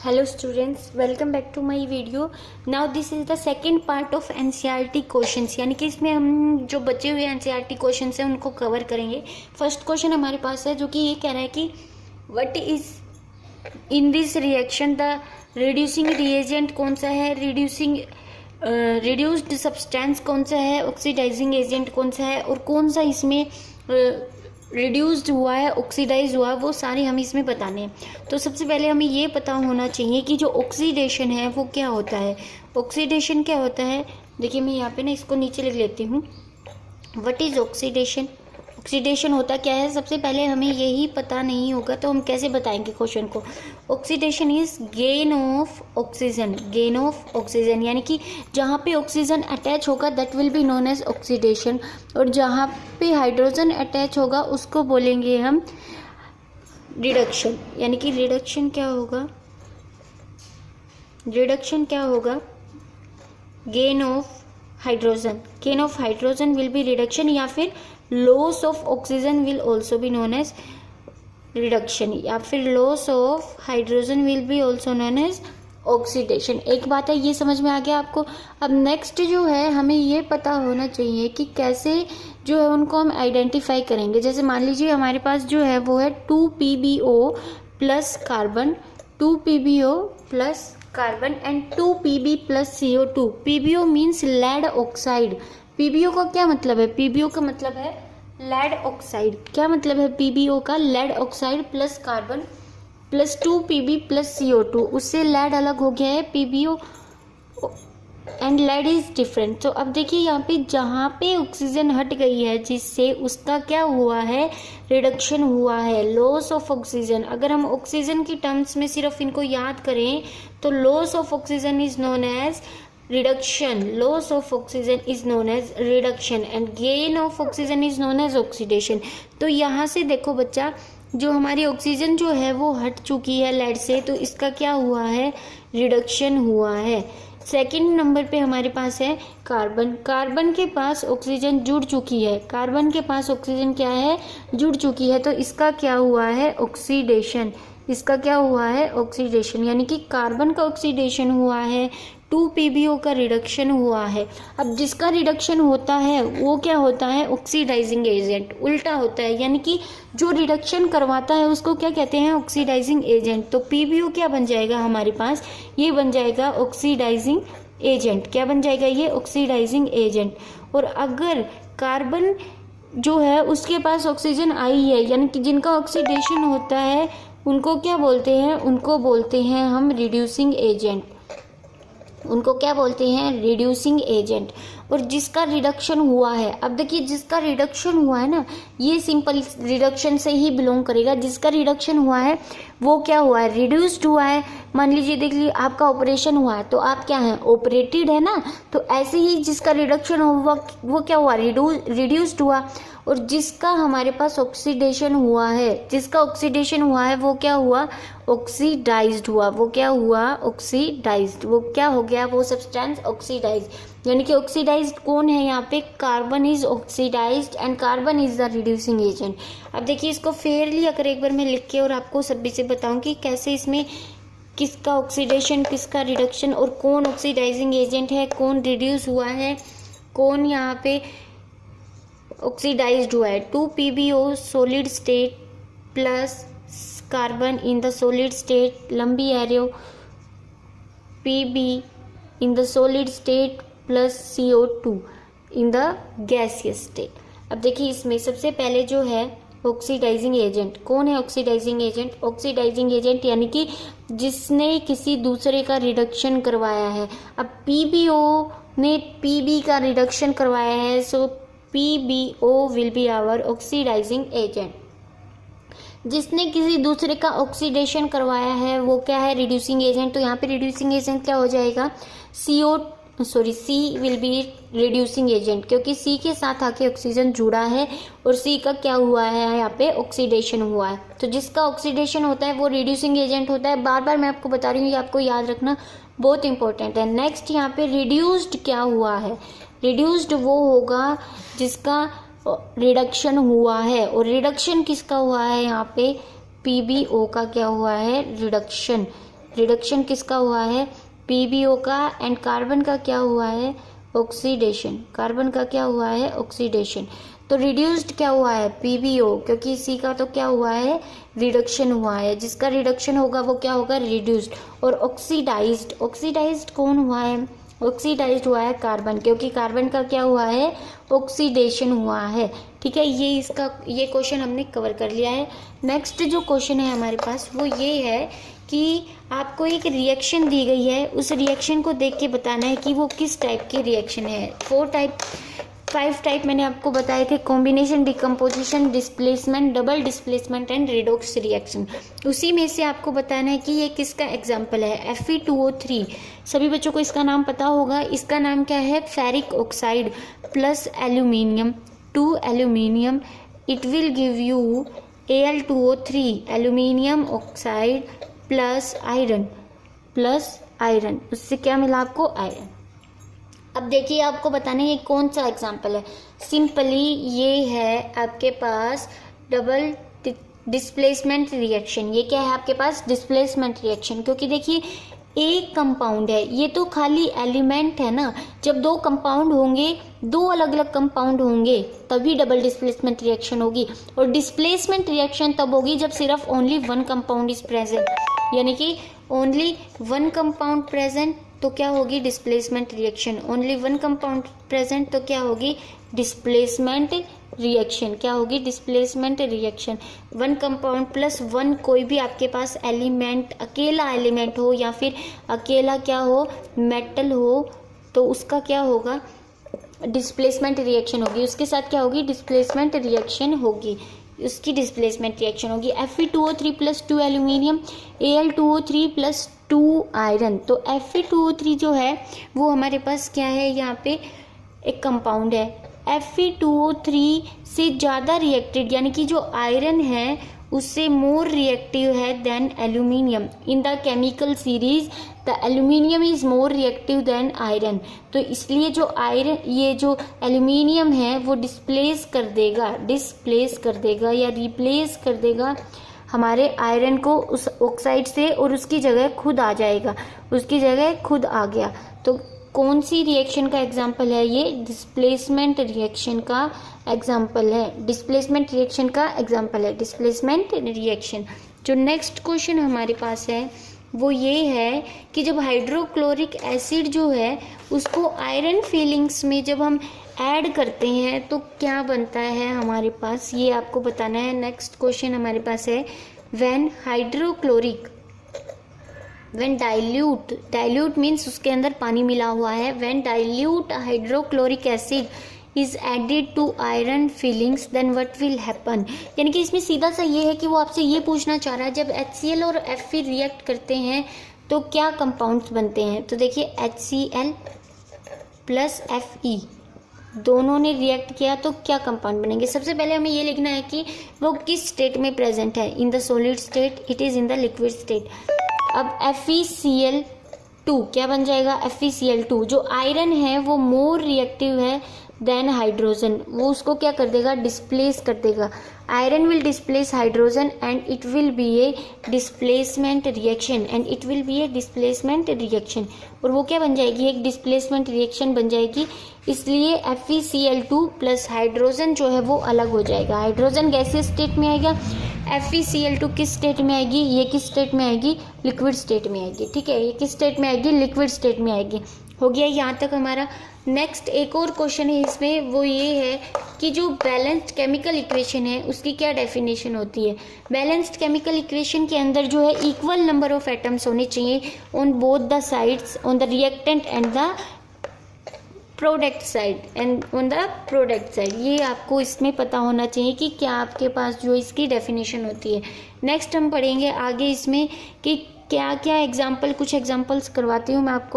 Hello students, welcome back to my video. Now this is the second part of NCERT questions, यानी कि इसमें हम जो बचे हुए NCERT क्वेश्चंस हैं उनको कवर करेंगे। फर्स्ट क्वेश्चन हमारे पास है जो कि ये कह रहा है कि what is in this reaction the reducing reagent कौन सा है, रिड्यूस्ड सब्सटेंस कौन सा है, ऑक्सीडाइजिंग एजेंट कौन सा है और कौन सा इसमें रिड्यूस्ड हुआ है, ऑक्सीडाइज हुआ है, वो सारे हमें इसमें बताने हैं। तो सबसे पहले हमें ये पता होना चाहिए कि जो ऑक्सीडेशन है वो क्या होता है। ऑक्सीडेशन क्या होता है, देखिए मैं यहाँ पे ना इसको नीचे लिख लेती हूँ। व्हाट इज ऑक्सीडेशन, ऑक्सीडेशन होता क्या है, सबसे पहले हमें यही पता नहीं होगा तो हम कैसे बताएंगे क्वेश्चन को। Oxidation is gain of oxygen, gain of oxygen यानी कि जहाँ पे ऑक्सीजन अटैच होगा that will be known as oxidation, और जहाँ पे हाइड्रोजन अटैच होगा उसको बोलेंगे हम रिडक्शन। यानी कि रिडक्शन क्या होगा, रिडक्शन क्या होगा, gain of hydrogen, gain of hydrogen will be reduction, या फिर loss of oxygen will also be known as reduction, या फिर loss of hydrogen will be also known as oxidation. एक बात है, ये समझ में आ गया आपको। अब नेक्स्ट जो है हमें ये पता होना चाहिए कि कैसे जो है उनको हम आइडेंटिफाई करेंगे। जैसे मान लीजिए हमारे पास जो है वो है 2PbO plus carbon, 2PbO plus carbon and 2Pb plus CO2। PbO means lead oxide. PbO का क्या मतलब है, PbO का मतलब है लेड ऑक्साइड। क्या मतलब है PbO का, lead oxide plus carbon plus 2Pb plus CO2। उससे लेड अलग हो गया है, PbO and lead is different. तो अब देखिए यहाँ पे जहाँ पे ऑक्सीजन हट गई है जिससे उसका क्या हुआ है, रिडक्शन हुआ है, लॉस ऑफ ऑक्सीजन। अगर हम ऑक्सीजन की टर्म्स में सिर्फ इनको याद करें तो loss of oxygen is known as reduction, loss of oxygen is known as reduction and gain of oxygen is known as oxidation। तो यहाँ से देखो बच्चा, जो हमारी ऑक्सीजन जो है वो हट चुकी है लेड से, तो इसका क्या हुआ है, रिडक्शन हुआ है। सेकंड नंबर पे हमारे पास है कार्बन। कार्बन के पास ऑक्सीजन जुड़ चुकी है, कार्बन के पास ऑक्सीजन क्या है, जुड़ चुकी है, तो इसका क्या हुआ है, ऑक्सीडेशन। इसका क्या हुआ है, ऑक्सीडेशन, यानी कि कार्बन का ऑक्सीडेशन हुआ है, 2PbO का रिडक्शन हुआ है। अब जिसका रिडक्शन होता है वो क्या होता है, ऑक्सीडाइजिंग एजेंट। उल्टा होता है, यानी कि जो रिडक्शन करवाता है उसको क्या कहते हैं, ऑक्सीडाइजिंग एजेंट। तो PbO क्या बन जाएगा हमारे पास, ये बन जाएगा ऑक्सीडाइजिंग एजेंट। क्या बन जाएगा ये, ऑक्सीडाइजिंग एजेंट। और अगर कार्बन जो है उसके पास ऑक्सीजन आई है, यानी कि जिनका ऑक्सीडेशन होता है उनको क्या बोलते हैं, उनको बोलते हैं हम रिड्यूसिंग एजेंट। उनको क्या बोलते हैं, रिड्यूसिंग एजेंट। और जिसका रिडक्शन हुआ है, अब देखिए जिसका रिडक्शन हुआ है ना, ये सिंपल रिडक्शन से ही बिलोंग करेगा। जिसका रिडक्शन हुआ है वो क्या हुआ है, रिड्यूस्ड हुआ है। मान लीजिए देख लीजिए आपका ऑपरेशन हुआ है तो आप क्या हैं, ऑपरेटेड है ना, तो ऐसे ही जिसका रिडक्शन हुआ वो क्या हुआ, रिड्यूस्ड हुआ। और जिसका हमारे पास ऑक्सीडेशन हुआ है, जिसका ऑक्सीडेशन हुआ है वो क्या हुआ, ऑक्सीडाइज्ड हुआ। वो क्या हुआ, ऑक्सीडाइज्ड। वो क्या हो गया, वो सब्सटेंस ऑक्सीडाइज्ड। यानी कि ऑक्सीडाइज्ड कौन है यहाँ पे, carbon is oxidised and carbon is the reducing agent. अब देखिए इसको फेयरली अगर एक बार मैं लिख के और आपको सभी से बताऊं कि कैसे इसमें किसका ऑक्सीडेशन किसका रिडक्शन और कौन ऑक्सीडाइजिंग एजेंट है, कौन रिड्यूस हुआ है, कौन यहाँ पे ऑक्सीडाइज्ड हुआ है। 2PbO solid state plus carbon in the solid state, लंबी arrow Pb in the solid state plus CO2 in the gaseous state. अब देखिए इसमें सबसे पहले जो है ऑक्सीडाइजिंग एजेंट, कौन है ऑक्सीडाइजिंग एजेंट, ऑक्सीडाइजिंग एजेंट यानी कि जिसने किसी दूसरे का रिडक्शन करवाया है। अब PbO ने Pb का रिडक्शन करवाया है, so PbO will be our oxidising agent. जिसने किसी दूसरे का ऑक्सीडेशन करवाया है वो क्या है, रिड्यूसिंग एजेंट। तो यहाँ पे रिड्यूसिंग एजेंट क्या हो जाएगा, C will be reducing agent, क्योंकि C के साथ आके ऑक्सीजन जुड़ा है और C का क्या हुआ है, यहाँ पे ऑक्सीडेशन हुआ है। तो जिसका ऑक्सीडेशन होता है वो रिड्यूसिंग एजेंट होता है। बार बार मैं आपको बता रही हूँ, ये आपको याद रखना बहुत इंपॉर्टेंट है। नेक्स्ट यहाँ पे रिड्यूस्ड क्या हुआ है, रिड्यूस्ड वो होगा जिसका रिडक्शन हुआ है। और रिडक्शन किसका हुआ है, यहाँ पे PbO का क्या हुआ है, रिडक्शन। रिडक्शन किसका हुआ है, PbO का, एंड कार्बन का क्या हुआ है, ऑक्सीडेशन, कार्बन का क्या हुआ है, ऑक्सीडेशन। तो रिड्यूस्ड क्या हुआ है, PbO, क्योंकि इसी का तो क्या हुआ है, रिडक्शन हुआ है, जिसका रिडक्शन होगा वो क्या होगा, रिड्यूस्ड। और ऑक्सीडाइज्ड, ऑक्सीडाइज्ड कौन हुआ है, ऑक्सीडाइज्ड हुआ है कार्बन, क्योंकि कार्बन का क्या हुआ है, ऑक्सीडेशन हुआ है। ठीक है, ये क्वेश्चन हमने कवर कर लिया है। नेक्स्ट जो क्वेश्चन है हमारे पास वो ये है कि आपको एक रिएक्शन दी गई है, उस रिएक्शन को देख के बताना है कि वो किस टाइप की रिएक्शन है। 5 टाइप मैंने आपको बताए थे, combination, decomposition, displacement, double displacement and redox reaction. उसी में से आपको बताना है कि ये किसका एग्जाम्पल है, Fe2O3। सभी बच्चों को इसका नाम पता होगा, इसका नाम क्या है, ferric oxide plus aluminium, 2 aluminium, it will give you Al2O3, aluminium oxide plus iron, उससे क्या मिला आपको, आयरन। अब देखिए आपको बताना है ये कौन सा एग्जाम्पल है। सिंपली ये है आपके पास डबल डिस्प्लेसमेंट रिएक्शन। ये क्या है आपके पास, डिस्प्लेसमेंट रिएक्शन, क्योंकि देखिए एक कंपाउंड है, ये तो खाली एलिमेंट है ना। जब 2 कंपाउंड होंगे, 2 अलग अलग कंपाउंड होंगे, तभी डबल डिस्प्लेसमेंट रिएक्शन होगी। और डिस्प्लेसमेंट रिएक्शन तब होगी जब सिर्फ ओनली 1 कंपाउंड इज प्रेजेंट, यानी कि ओनली 1 कंपाउंड प्रेजेंट तो क्या होगी, displacement reaction. Only 1 compound present तो क्या होगी, डिस्प्लेसमेंट रिएक्शन। क्या होगी, डिस्प्लेसमेंट रिएक्शन। 1 कंपाउंड प्लस 1 कोई भी आपके पास एलिमेंट, अकेला एलिमेंट हो या फिर अकेला क्या हो, मेटल हो, तो उसका क्या होगा, डिस्प्लेसमेंट रिएक्शन होगी। उसके साथ क्या होगी, डिस्प्लेसमेंट रिएक्शन होगी, उसकी डिस्प्लेसमेंट रिएक्शन होगी। Fe2O3 plus 2 aluminium, Al2O3 plus 2 iron. तो Fe2O3 जो है वो हमारे पास क्या है, यहाँ पे एक कंपाउंड है। Fe2O3 से ज़्यादा रिएक्टेड, यानी कि जो आयरन है उससे मोर रिएक्टिव है then aluminium. In the chemical series the aluminium is more reactive than iron. तो इसलिए जो आयरन, ये जो एल्यूमिनियम है वो डिस्प्लेस कर देगा या रिप्लेस कर देगा हमारे आयरन को उस ऑक्साइड से, और उसकी जगह खुद आ जाएगा, उसकी जगह खुद आ गया। तो कौन सी रिएक्शन का एग्जाम्पल है ये, डिस्प्लेसमेंट रिएक्शन का एग्जाम्पल है, डिस्प्लेसमेंट रिएक्शन का एग्जाम्पल है, डिस्प्लेसमेंट रिएक्शन। जो नेक्स्ट क्वेश्चन हमारे पास है वो ये है कि जब हाइड्रोक्लोरिक एसिड जो है उसको आयरन फीलिंग्स में जब हम ऐड करते हैं तो क्या बनता है हमारे पास, ये आपको बताना है। नेक्स्ट क्वेश्चन हमारे पास है, व्हेन डाइल्यूट मीन्स उसके अंदर पानी मिला हुआ है। When dilute hydrochloric acid is added to iron filings then what will happen. यानी कि इसमें सीधा सा ये है कि वो आपसे ये पूछना चाह रहा है, जब HCl और Fe रिएक्ट करते हैं तो क्या कंपाउंड्स बनते हैं। तो देखिए HCl प्लस Fe दोनों ने रिएक्ट किया तो क्या कंपाउंड बनेंगे। सबसे पहले हमें ये लिखना है कि वो किस स्टेट में प्रेजेंट है, इन the solid state, it is in the liquid state. अब FeCl2 क्या बन जाएगा, FeCl2 जो आयरन है वो मोर रिएक्टिव है देन हाइड्रोजन, वो उसको क्या कर देगा, डिस्प्लेस कर देगा। Iron will displace hydrogen and it will be A displacement reaction, और वो क्या बन जाएगी, एक डिस्प्लेसमेंट रिएक्शन बन जाएगी। इसलिए FeCl2 प्लस हाइड्रोजन जो है वो अलग हो जाएगा। हाइड्रोजन गैसीय स्टेट में आएगा, FeCl2 किस स्टेट में आएगी, ये किस स्टेट में आएगी, लिक्विड स्टेट में आएगी। ठीक है, ये किस स्टेट में आएगी, लिक्विड स्टेट में आएगी। हो गया यहाँ तक हमारा। नेक्स्ट एक और क्वेश्चन है इसमें, वो ये है कि जो बैलेंस्ड केमिकल इक्वेशन है उसकी क्या डेफिनेशन होती है। बैलेंस्ड केमिकल इक्वेशन के अंदर जो है इक्वल नंबर ऑफ एटम्स होने चाहिए on both the sides, on the reactant and the product side ये आपको इसमें पता होना चाहिए कि क्या आपके पास जो इसकी डेफिनेशन होती है। नेक्स्ट हम पढ़ेंगे आगे इसमें कि क्या क्या एग्जाम्पल, कुछ एग्जाम्पल्स करवाती हूँ मैं आपको।